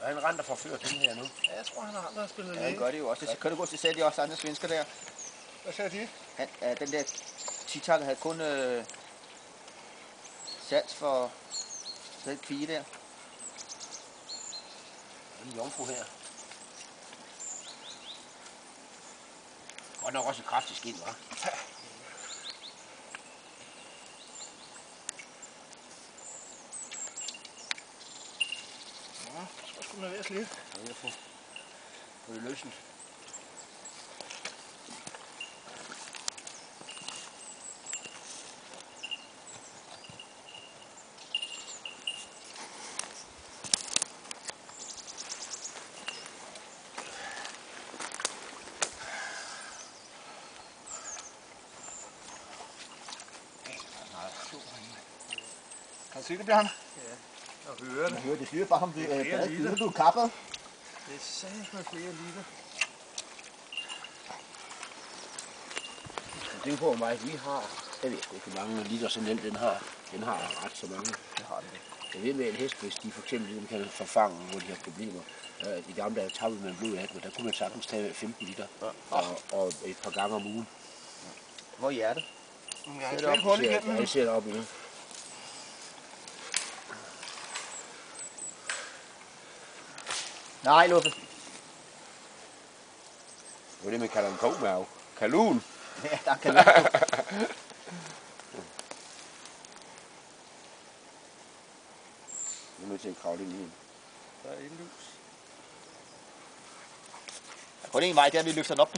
Er han rent og forført den her nu? Ja, jeg tror, han har andre spillet Ja, det gør det jo også. Det kan du godt, det sagde de også andre svensker der. Hvad sagde de? Den der Titakke havde kun sats for den kvige der. En jomfru her. Godt nok også et kraftigt skind, hva'? Ja, så skulle den være lidt. Så jeg får det løsnet. Kan du se det, Bjørn? Ja, og høre det. Jeg hører, det siger bare, om det Det er er liter. du er kappet. Det er sandt med flere liter. Det er på mig, vi har, jeg ved sgu ikke, hvor mange liter sådan den har. Den har ret så mange. Det har det. Jeg ved med en hest, hvis de for eksempel kan forfange, hvor de har problemer. I gamle dage tappede man blod af den, der kunne man sagtens tage 15 liter. Og et par gange om ugen. Hvor er hjertet? Jeg har slet ikke hul igennem nu. Jeg ser det op endnu. Nej, Luffe. Det er det, man kalder en kogmærve. Kalun. Ja, der kan lide. Nu er nødt til at kravle ind i den. Der er en lus. På den ene vej, der vi løfter den op.